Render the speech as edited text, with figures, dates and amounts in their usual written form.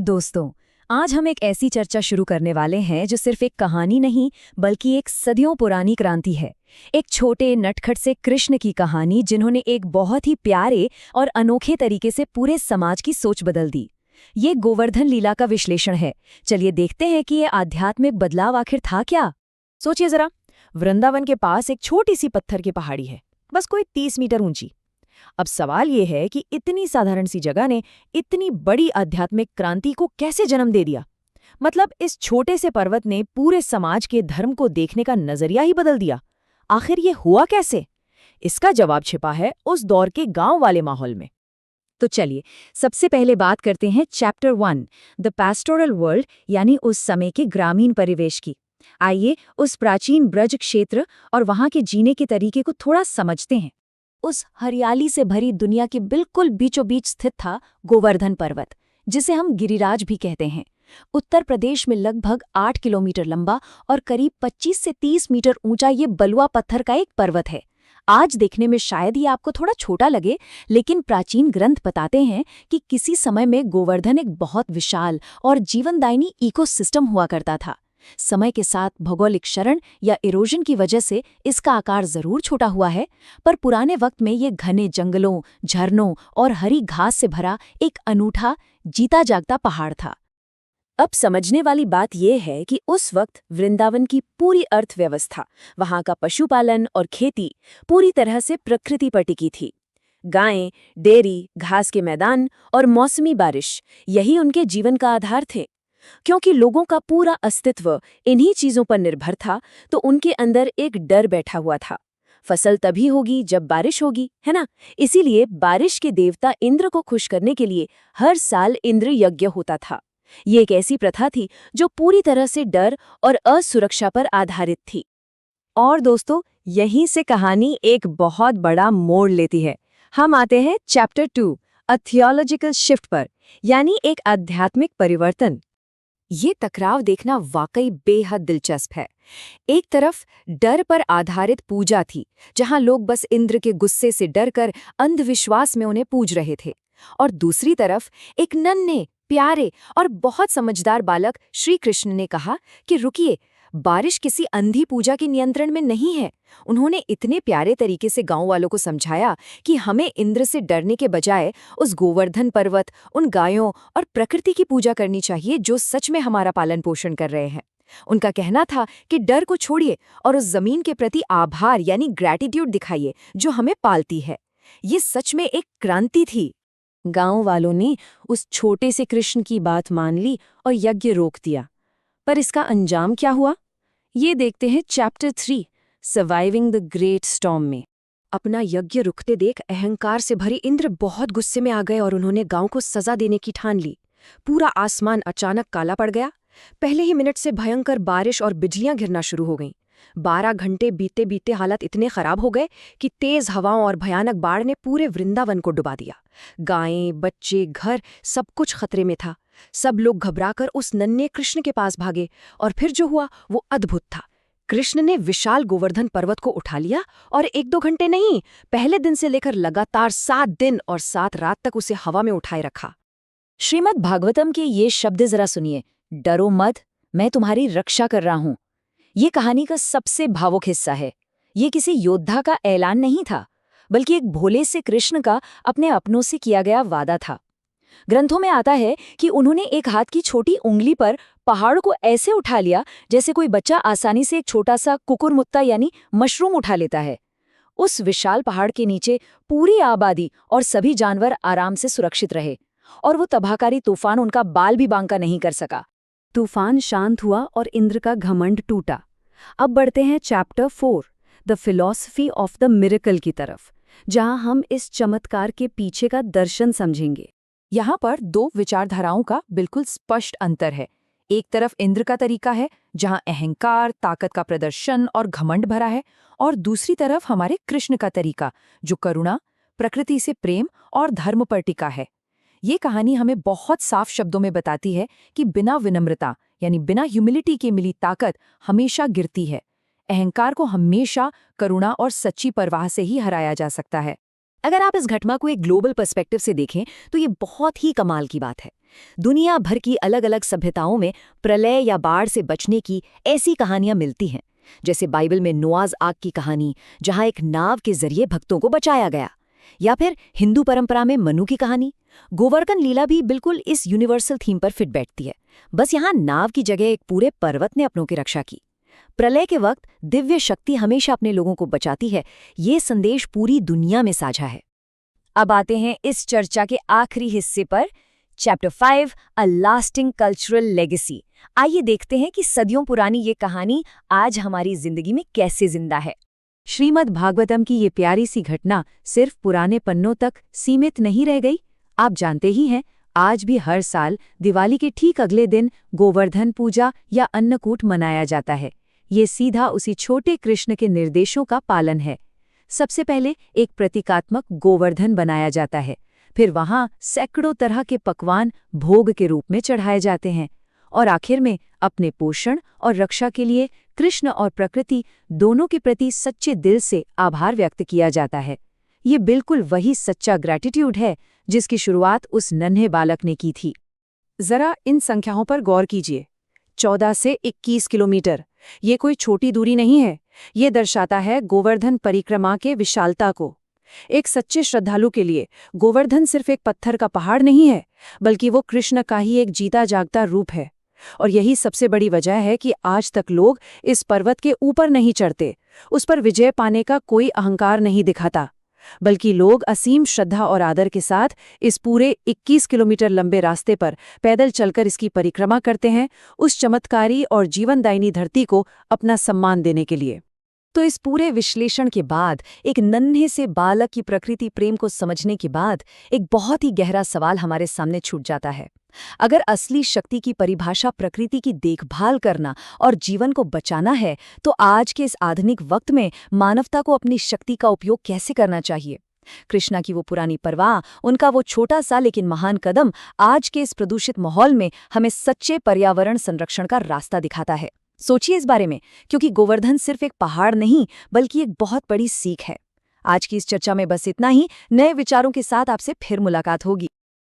दोस्तों, आज हम एक ऐसी चर्चा शुरू करने वाले हैं जो सिर्फ एक कहानी नहीं बल्कि एक सदियों पुरानी क्रांति है। एक छोटे नटखट से कृष्ण की कहानी जिन्होंने एक बहुत ही प्यारे और अनोखे तरीके से पूरे समाज की सोच बदल दी। ये गोवर्धन लीला का विश्लेषण है। चलिए देखते हैं कि ये आध्यात्मिक बदलाव आखिर था क्या। सोचिए जरा, वृंदावन के पास एक छोटी सी पत्थर की पहाड़ी है, बस कोई 30 मीटर ऊंची। अब सवाल ये है कि इतनी साधारण सी जगह ने इतनी बड़ी आध्यात्मिक क्रांति को कैसे जन्म दे दिया। मतलब इस छोटे से पर्वत ने पूरे समाज के धर्म को देखने का नजरिया ही बदल दिया। आखिर ये हुआ कैसे? इसका जवाब छिपा है उस दौर के गांव वाले माहौल में। तो चलिए सबसे पहले बात करते हैं चैप्टर 1, द पैस्टोरल वर्ल्ड, यानी उस समय के ग्रामीण परिवेश की। आइए उस प्राचीन ब्रज क्षेत्र और वहां के जीने के तरीके को थोड़ा समझते हैं। उस हरियाली से भरी दुनिया के बिल्कुल बीचों बीच स्थित था गोवर्धन पर्वत, जिसे हम गिरिराज भी कहते हैं। उत्तर प्रदेश में लगभग 8 किलोमीटर लंबा और करीब 25 से 30 मीटर ऊंचा ये बलुआ पत्थर का एक पर्वत है। आज देखने में शायद ये आपको थोड़ा छोटा लगे, लेकिन प्राचीन ग्रंथ बताते हैं कि किसी समय में गोवर्धन एक बहुत विशाल और जीवनदायिनी इकोसिस्टम हुआ करता था। समय के साथ भौगोलिक क्षरण या इरोजन की वजह से इसका आकार जरूर छोटा हुआ है, पर पुराने वक्त में ये घने जंगलों, झरनों और हरी घास से भरा एक अनूठा, जीता जागता पहाड़ था। अब समझने वाली बात यह है कि उस वक्त वृंदावन की पूरी अर्थव्यवस्था, वहां का पशुपालन और खेती पूरी तरह से प्रकृति पर टिकी थी। गायें, डेयरी, घास के मैदान और मौसमी बारिश, यही उनके जीवन का आधार थे। क्योंकि लोगों का पूरा अस्तित्व इन्हीं चीजों पर निर्भर था, तो उनके अंदर एक डर बैठा हुआ था। फसल तभी होगी जब बारिश होगी, है ना? इसीलिए बारिश के देवता इंद्र को खुश करने के लिए हर साल इंद्र यज्ञ होता था। ये एक ऐसी प्रथा थी जो पूरी तरह से डर और असुरक्षा पर आधारित थी। और दोस्तों, यहीं से कहानी एक बहुत बड़ा मोड़ लेती है। हम आते हैं चैप्टर 2, अ थियोलॉजिकल शिफ्ट पर, यानी एक आध्यात्मिक परिवर्तन। ये टकराव देखना वाकई बेहद दिलचस्प है। एक तरफ डर पर आधारित पूजा थी, जहां लोग बस इंद्र के गुस्से से डरकर अंधविश्वास में उन्हें पूज रहे थे, और दूसरी तरफ एक नन्हे, प्यारे और बहुत समझदार बालक श्री कृष्ण ने कहा कि रुकिए, बारिश किसी अंधी पूजा के नियंत्रण में नहीं है। उन्होंने इतने प्यारे तरीके से गांव वालों को समझाया कि हमें इंद्र से डरने के बजाय उस गोवर्धन पर्वत, उन गायों और प्रकृति की पूजा करनी चाहिए जो सच में हमारा पालन पोषण कर रहे हैं। उनका कहना था कि डर को छोड़िए और उस जमीन के प्रति आभार यानी ग्रैटिट्यूड दिखाइए जो हमें पालती है। ये सच में एक क्रांति थी। गांव वालों ने उस छोटे से कृष्ण की बात मान ली और यज्ञ रोक दिया। पर इसका अंजाम क्या हुआ, ये देखते हैं chapter 3, surviving the great storm में। अपना यज्ञ रुकते देख अहंकार से भरे इंद्र बहुत गुस्से में आ गए और उन्होंने गांव को सजा देने की ठान ली। पूरा आसमान अचानक काला पड़ गया। पहले ही मिनट से भयंकर बारिश और बिजलियां गिरना शुरू हो गईं। 12 घंटे बीते बीते हालत इतने खराब हो गए कि तेज हवाओं और भयानक बाढ़ ने पूरे वृंदावन को डुबा दिया। गायें, बच्चे, घर, सब कुछ खतरे में था। सब लोग घबराकर उस नन्हे कृष्ण के पास भागे, और फिर जो हुआ वो अद्भुत था। कृष्ण ने विशाल गोवर्धन पर्वत को उठा लिया और 1-2 घंटे नहीं, पहले दिन से लेकर लगातार 7 दिन और 7 रात तक उसे हवा में उठाए रखा। श्रीमद् भागवतम के ये शब्द जरा सुनिए, डरो मत, मैं तुम्हारी रक्षा कर रहा हूं। ये कहानी का सबसे भावुक हिस्सा है। ये किसी योद्धा का ऐलान नहीं था, बल्कि एक भोले से कृष्ण का अपने अपनों से किया गया वादा था। ग्रंथों में आता है कि उन्होंने एक हाथ की छोटी उंगली पर पहाड़ को ऐसे उठा लिया जैसे कोई बच्चा आसानी से एक छोटा सा कुकुरमुत्ता यानी मशरूम उठा लेता है। उस विशाल पहाड़ के नीचे पूरी आबादी और सभी जानवर आराम से सुरक्षित रहे, और वो तबाहकारी तूफान उनका बाल भी बांका नहीं कर सका। तूफान शांत हुआ और इंद्र का घमंड टूटा। अब बढ़ते हैं chapter 4, the philosophy of the miracle की तरफ, जहां हम इस चमत्कार के पीछे का दर्शन समझेंगे। यहाँ पर 2 विचारधाराओं का बिल्कुल स्पष्ट अंतर है। एक तरफ इंद्र का तरीका है, जहां अहंकार, ताकत का प्रदर्शन और घमंड भरा है, और दूसरी तरफ हमारे कृष्ण का तरीका, जो करुणा, प्रकृति से प्रेम और धर्म पर टिका है। ये कहानी हमें बहुत साफ शब्दों में बताती है कि बिना विनम्रता यानी बिना ह्यूमिलिटी के मिली ताकत हमेशा गिरती है। अहंकार को हमेशा करुणा और सच्ची परवाह से ही हराया जा सकता है। अगर आप इस घटना को एक ग्लोबल पर्सपेक्टिव से देखें तो ये बहुत ही कमाल की बात है। दुनिया भर की अलग अलग सभ्यताओं में प्रलय या बाढ़ से बचने की ऐसी कहानियां मिलती हैं, जैसे बाइबल में नोआज आग की कहानी, जहां एक नाव के जरिए भक्तों को बचाया गया, या फिर हिंदू परंपरा में मनु की कहानी। गोवर्धन लीला भी बिल्कुल इस यूनिवर्सल थीम पर फिट बैठती है, बस यहाँ नाव की जगह एक पूरे पर्वत ने अपनों की रक्षा की। प्रलय के वक्त दिव्य शक्ति हमेशा अपने लोगों को बचाती है, ये संदेश पूरी दुनिया में साझा है। अब आते हैं इस चर्चा के आखिरी हिस्से पर, चैप्टर 5, अ लास्टिंग कल्चरल लेगेसी। आइए देखते हैं कि सदियों पुरानी ये कहानी आज हमारी जिंदगी में कैसे जिंदा है। श्रीमद् भागवतम की ये प्यारी सी घटना सिर्फ पुराने पन्नों तक सीमित नहीं रह गई। आप जानते ही हैं, आज भी हर साल दिवाली के ठीक अगले दिन गोवर्धन पूजा या अन्नकूट मनाया जाता है। ये सीधा उसी छोटे कृष्ण के निर्देशों का पालन है। सबसे पहले एक प्रतीकात्मक गोवर्धन बनाया जाता है, फिर वहां सैकड़ों तरह के पकवान भोग के रूप में चढ़ाए जाते हैं, और आखिर में अपने पोषण और रक्षा के लिए कृष्ण और प्रकृति दोनों के प्रति सच्चे दिल से आभार व्यक्त किया जाता है। ये बिल्कुल वही सच्चा ग्रैटिट्यूड है जिसकी शुरुआत उस नन्हे बालक ने की थी। जरा इन संख्याओं पर गौर कीजिए। 14 से 21 किलोमीटर, ये कोई छोटी दूरी नहीं है। ये दर्शाता है गोवर्धन परिक्रमा के विशालता को। एक सच्चे श्रद्धालु के लिए गोवर्धन सिर्फ एक पत्थर का पहाड़ नहीं है, बल्कि वो कृष्ण का ही एक जीता जागता रूप है। और यही सबसे बड़ी वजह है कि आज तक लोग इस पर्वत के ऊपर नहीं चढ़ते, उस पर विजय पाने का कोई अहंकार नहीं दिखाता, बल्कि लोग असीम श्रद्धा और आदर के साथ इस पूरे 21 किलोमीटर लंबे रास्ते पर पैदल चलकर इसकी परिक्रमा करते हैं, उस चमत्कारी और जीवनदायिनी धरती को अपना सम्मान देने के लिए। तो इस पूरे विश्लेषण के बाद, एक नन्हे से बालक की प्रकृति प्रेम को समझने के बाद, एक बहुत ही गहरा सवाल हमारे सामने छूट जाता है। अगर असली शक्ति की परिभाषा प्रकृति की देखभाल करना और जीवन को बचाना है, तो आज के इस आधुनिक वक्त में मानवता को अपनी शक्ति का उपयोग कैसे करना चाहिए? कृष्णा की वो पुरानी परवाह, उनका वो छोटा सा लेकिन महान कदम आज के इस प्रदूषित माहौल में हमें सच्चे पर्यावरण संरक्षण का रास्ता दिखाता है। सोचिए इस बारे में, क्योंकि गोवर्धन सिर्फ एक पहाड़ नहीं, बल्कि एक बहुत बड़ी सीख है। आज की इस चर्चा में बस इतना ही। नए विचारों के साथ आपसे फिर मुलाकात होगी।